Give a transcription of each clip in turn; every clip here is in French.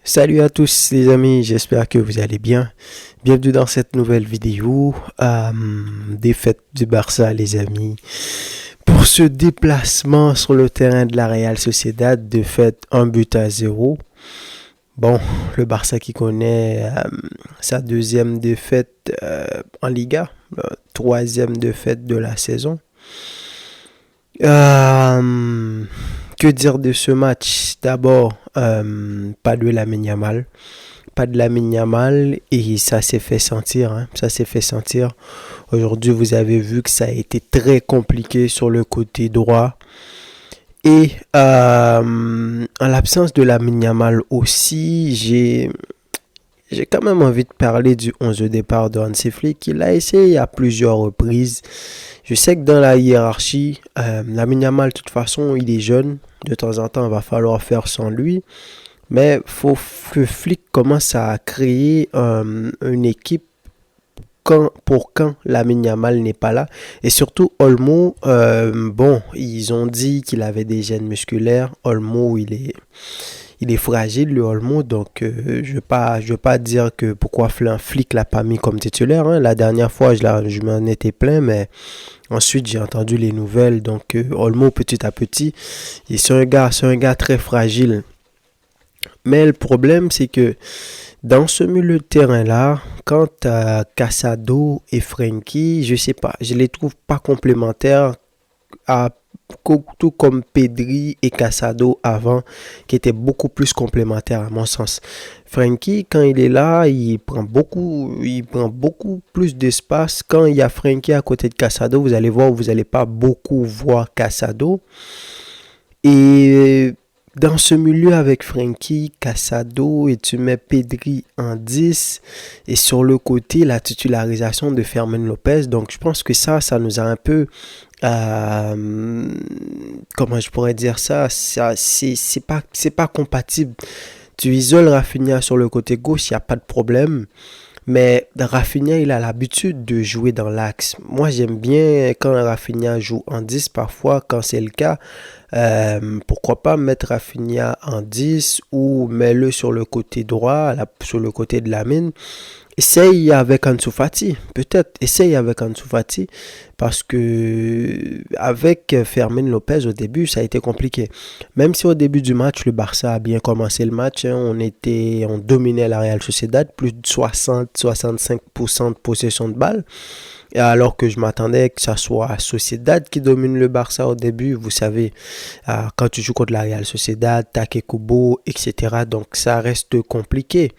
Salut à tous les amis, j'espère que vous allez bien. Bienvenue dans cette nouvelle vidéo. Défaite du Barça les amis. Pour ce déplacement sur le terrain de la Real Sociedad, défaite 1-0. Bon, le Barça qui connaît sa deuxième défaite en Liga, troisième défaite de la saison. Que dire de ce match? D'abord, pas de Lamine Yamal. Pas de Lamine Yamal et ça s'est fait sentir. Ça s'est fait sentir. Aujourd'hui, vous avez vu que ça a été très compliqué sur le côté droit. Et en l'absence de Lamine Yamal aussi, j'ai quand même envie de parler du 11 de départ de Hansi Flick. Il a essayé à plusieurs reprises. Je sais que dans la hiérarchie, Lamine Yamal, de toute façon, il est jeune. De temps en temps, il va falloir faire sans lui. Mais il faut que Flick commence à créer une équipe pour quand Lamine Yamal n'est pas là. Et surtout, Olmo, bon, ils ont dit qu'il avait des gènes musculaires. Olmo, il est fragile, le Olmo, donc je vais pas dire que pourquoi Flick l'a pas mis comme titulaire. La dernière fois, je m'en étais plaint, mais ensuite j'ai entendu les nouvelles. Donc Olmo, petit à petit, c'est un gars très fragile. Mais le problème, c'est que dans ce milieu de terrain-là, quant à Casado et Frenkie, je sais pas, je les trouve pas complémentaires tout comme Pedri et Casado avant, qui étaient beaucoup plus complémentaires à mon sens. Frenkie, quand il est là, il prend beaucoup plus d'espace. Quand il y a Frenkie à côté de Casado, vous allez voir, vous n'allez pas beaucoup voir Casado. Et dans ce milieu avec Frenkie, Casado et tu mets Pedri en 10 et sur le côté la titularisation de Fermin Lopez. Donc je pense que ça nous a un peu comment je pourrais dire ça c'est pas compatible. Tu isoles Rafinha sur le côté gauche, il n'y a pas de problème. Mais Rafinha, il a l'habitude de jouer dans l'axe. Moi, j'aime bien quand Rafinha joue en 10 parfois, quand c'est le cas. Pourquoi pas mettre Rafinha en 10 ou mets-le sur le côté droit, sur le côté de Lamine. Essaye avec Ansu Fati, peut-être essaye avec Ansu Fati, parce que avec Fermin Lopez au début ça a été compliqué. Même si au début du match le Barça a bien commencé le match, on dominait la Real Sociedad, plus de 60-65% de possession de balle. Et alors que je m'attendais que ça soit Sociedad qui domine le Barça au début, vous savez, quand tu joues contre la Real Sociedad, Take Kubo, etc. Donc ça reste compliqué.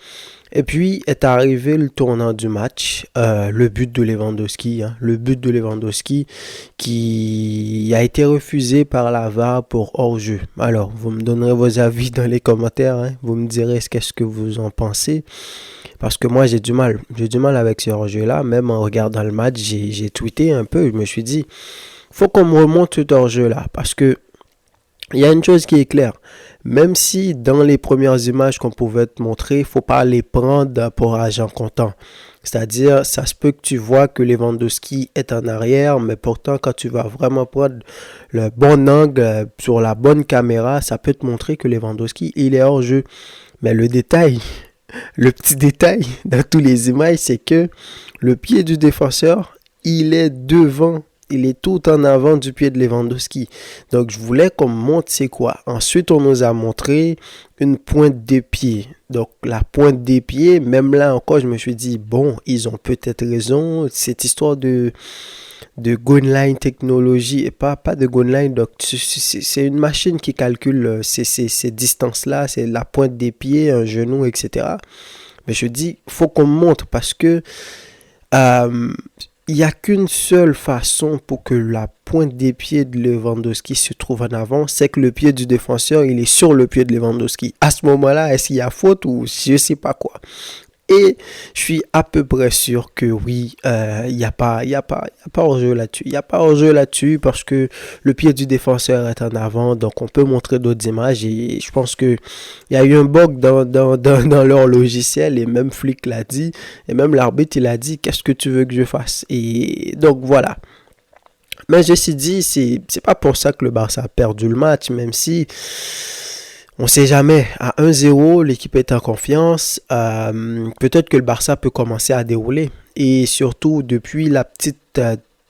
Et puis est arrivé le tournant du match, le but de Lewandowski, le but de Lewandowski qui a été refusé par la VAR pour hors-jeu. Alors, vous me donnerez vos avis dans les commentaires, vous me direz qu'est-ce que vous en pensez. Parce que moi, j'ai du mal avec ce hors-jeu-là. Même en regardant le match, j'ai tweeté un peu. Je me suis dit, faut qu'on me remonte ce hors-jeu-là. Parce que il y a une chose qui est claire. Même si dans les premières images qu'on pouvait te montrer, il ne faut pas les prendre pour argent comptant. C'est-à-dire, ça se peut que tu vois que Lewandowski est en arrière, mais pourtant, quand tu vas vraiment prendre le bon angle sur la bonne caméra, ça peut te montrer que Lewandowski, il est hors jeu. Mais le petit détail dans toutes les images, c'est que le pied du défenseur, il est devant. Il est tout en avant du pied de Lewandowski. Donc, je voulais qu'on me montre c'est quoi. Ensuite, on nous a montré une pointe des pieds. Donc, la pointe des pieds, même là encore, je me suis dit, bon, ils ont peut-être raison. Cette histoire de goal line technologie, et pas de goal line, donc c'est une machine qui calcule ces distances-là, c'est la pointe des pieds, un genou, etc. Mais je dis, il faut qu'on me montre parce que il n'y a qu'une seule façon pour que la pointe des pieds de Lewandowski se trouve en avant, c'est que le pied du défenseur, il est sur le pied de Lewandowski. À ce moment-là, est-ce qu'il y a faute ou je ne sais pas quoi? Et je suis à peu près sûr que oui, il n'y a pas hors-jeu là-dessus. Il n'y a pas hors-jeu là-dessus parce que le pied du défenseur est en avant. Donc, on peut montrer d'autres images. Et je pense qu'il y a eu un bug dans leur logiciel. Et même Flick l'a dit. Et même l'arbitre, il a dit, qu'est-ce que tu veux que je fasse? Et donc, voilà. Mais je me suis dit, c'est pas pour ça que le Barça a perdu le match, même si On sait jamais. À 1-0, l'équipe est en confiance. Peut-être que le Barça peut commencer à dérouler. Et surtout, depuis la petite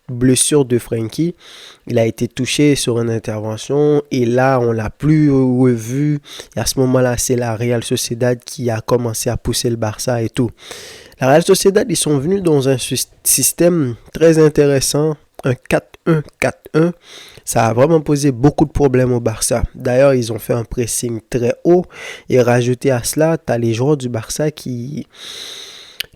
blessure de Frenkie, il a été touché sur une intervention. Et là, on l'a plus revu. Et à ce moment-là, c'est la Real Sociedad qui a commencé à pousser le Barça et tout. La Real Sociedad, ils sont venus dans un système très intéressant. Un 4-1-4-1. Ça a vraiment posé beaucoup de problèmes au Barça. D'ailleurs, ils ont fait un pressing très haut. Et rajouté à cela, tu as les joueurs du Barça qui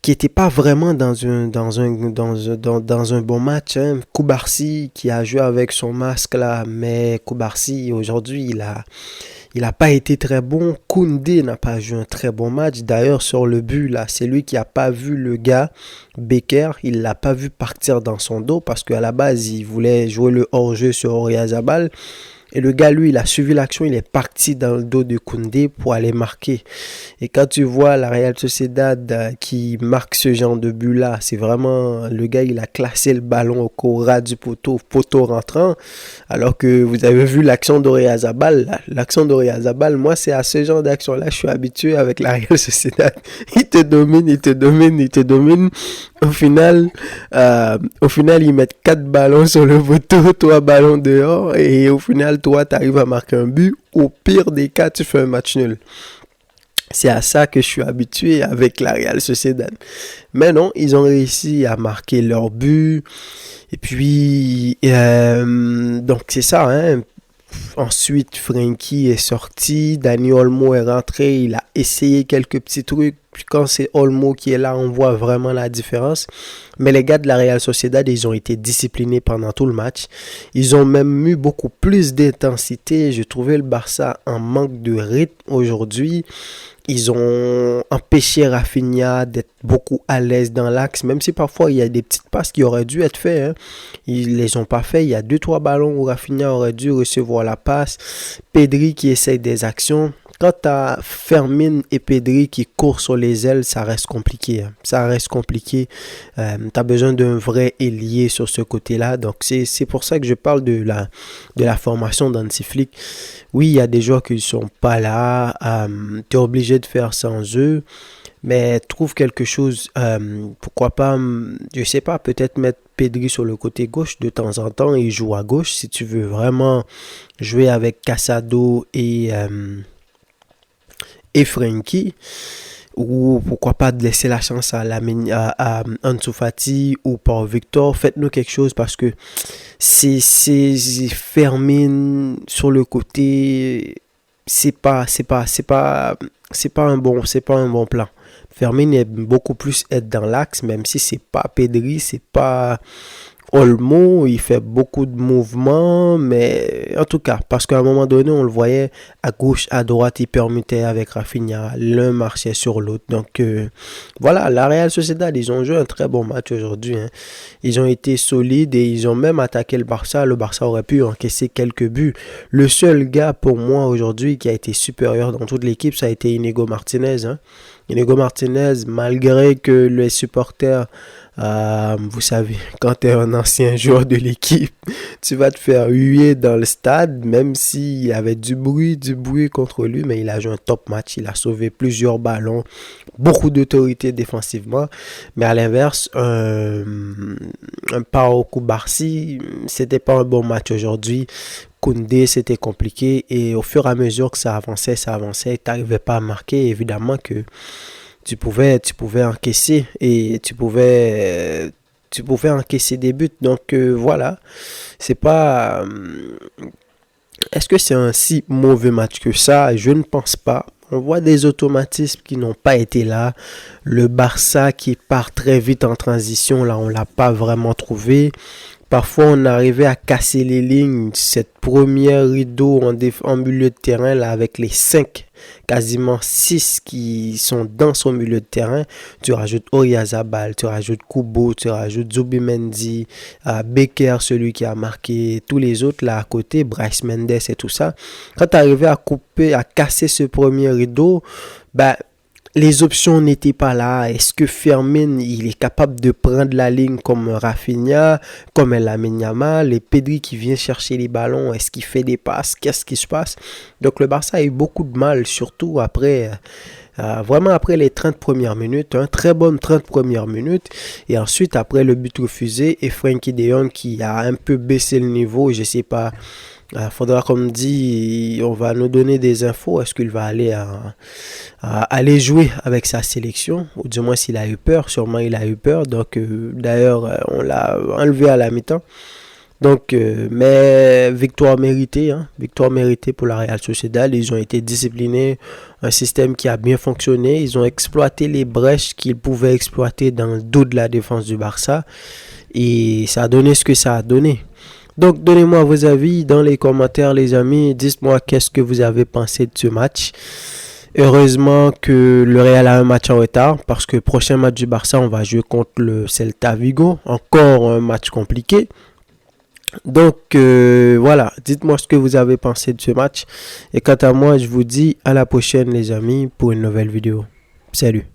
n'étaient pas vraiment dans un bon match. Hein. Koubarsi qui a joué avec son masque là. Mais Koubarsi, aujourd'hui, il n'a pas été très bon. Koundé n'a pas joué un très bon match. D'ailleurs, sur le but, là, c'est lui qui n'a pas vu le gars, Becker. Il ne l'a pas vu partir dans son dos parce qu'à la base, il voulait jouer le hors-jeu sur Oyarzabal. Et le gars, lui, il a suivi l'action, il est parti dans le dos de Koundé pour aller marquer. Et quand tu vois la Real Sociedad qui marque ce genre de but-là, c'est vraiment, le gars, il a classé le ballon au ras du poteau rentrant. Alors que vous avez vu l'action d'Oyarzabal, l'action d'Oyarzabal, moi, c'est à ce genre d'action-là, je suis habitué avec la Real Sociedad. Il te domine, il te domine, il te domine. Au final, ils mettent 4 ballons sur le poteau, 3 ballons dehors. Et au final, toi, tu arrives à marquer un but. Au pire des cas, tu fais un match nul. C'est à ça que je suis habitué avec la Real Sociedad. Mais non, ils ont réussi à marquer leur but. Et puis, donc c'est ça, hein. Ensuite, Frenkie est sorti, Dani Olmo est rentré, il a essayé quelques petits trucs. Puis quand c'est Olmo qui est là, on voit vraiment la différence. Mais les gars de la Real Sociedad, ils ont été disciplinés pendant tout le match. Ils ont même eu beaucoup plus d'intensité. J'ai trouvé le Barça en manque de rythme aujourd'hui. Ils ont empêché Rafinha d'être beaucoup à l'aise dans l'axe, même si parfois il y a des petites passes qui auraient dû être faites. Hein. Ils les ont pas fait. Il y a 2-3 ballons où Rafinha aurait dû recevoir la passe. Pedri qui essaye des actions. Quand tu as Fermin et Pedri qui courent sur les ailes, ça reste compliqué. Hein. Ça reste compliqué. Tu as besoin d'un vrai ailier sur ce côté-là. Donc, c'est pour ça que je parle de la formation d'Hansi Flick. Oui, il y a des joueurs qui ne sont pas là. Tu es obligé de faire sans eux. Mais trouve quelque chose. Pourquoi pas, je sais pas, peut-être mettre Pedri sur le côté gauche de temps en temps et joue à gauche si tu veux vraiment jouer avec Casado et Frenkie, ou pourquoi pas de laisser la chance à Ansu Fati ou Paul Victor. Faites-nous quelque chose parce que c'est Fermin sur le côté, c'est pas un bon plan. Fermin est beaucoup plus être dans l'axe, même si c'est pas Pedri, c'est pas Olmo, il fait beaucoup de mouvements, mais en tout cas, parce qu'à un moment donné, on le voyait à gauche, à droite, il permutait avec Rafinha, l'un marchait sur l'autre. Donc voilà, la Real Sociedad, ils ont joué un très bon match aujourd'hui. Hein. Ils ont été solides et ils ont même attaqué le Barça. Le Barça aurait pu encaisser quelques buts. Le seul gars pour moi aujourd'hui qui a été supérieur dans toute l'équipe, ça a été Inigo Martinez. Hein. Inigo Martinez, malgré que les supporters, vous savez, quand tu es un ancien joueur de l'équipe, tu vas te faire huer dans le stade, même s'il y avait du bruit contre lui, mais il a joué un top match, il a sauvé plusieurs ballons, beaucoup d'autorité défensivement, mais à l'inverse, un Pau Koubarsi, c'était pas un bon match aujourd'hui. Koundé, c'était compliqué et au fur et à mesure que ça avançait, tu n'arrivais pas à marquer. Évidemment que tu pouvais encaisser et tu pouvais encaisser des buts. Donc voilà, c'est pas. Est-ce que c'est un si mauvais match que ça? Je ne pense pas. On voit des automatismes qui n'ont pas été là. Le Barça qui part très vite en transition, là, on l'a pas vraiment trouvé. Parfois, on arrivait à casser les lignes. Cette première rideau en milieu de terrain, là, avec les 5, quasiment 6 qui sont dans son milieu de terrain. Tu rajoutes Oyarzabal, tu rajoutes Kubo, tu rajoutes Zubimendi, Becker, celui qui a marqué, tous les autres là à côté, Bryce Mendes et tout ça. Quand tu arrivais à casser ce premier rideau, les options n'étaient pas là. Est-ce que Fermin, il est capable de prendre la ligne comme Rafinha, comme Lamine Yamal, et Pedri qui vient chercher les ballons, est-ce qu'il fait des passes, qu'est-ce qui se passe? Donc le Barça a eu beaucoup de mal, surtout après, vraiment après les 30 premières minutes, très bonnes 30 premières minutes, et ensuite après le but refusé, et Frenkie de Jong qui a un peu baissé le niveau, je sais pas. Il faudra, comme dit, on va nous donner des infos. Est-ce qu'il va aller jouer avec sa sélection? Ou du moins s'il a eu peur. Sûrement il a eu peur. Donc d'ailleurs, on l'a enlevé à la mi-temps. Donc, mais victoire méritée. Victoire méritée pour la Real Sociedad. Ils ont été disciplinés. Un système qui a bien fonctionné. Ils ont exploité les brèches qu'ils pouvaient exploiter dans le dos de la défense du Barça. Et ça a donné ce que ça a donné. Donc, donnez-moi vos avis dans les commentaires, les amis. Dites-moi qu'est-ce que vous avez pensé de ce match. Heureusement que le Real a un match en retard parce que le prochain match du Barça, on va jouer contre le Celta Vigo. Encore un match compliqué. Donc, voilà. Dites-moi ce que vous avez pensé de ce match. Et quant à moi, je vous dis à la prochaine, les amis, pour une nouvelle vidéo. Salut.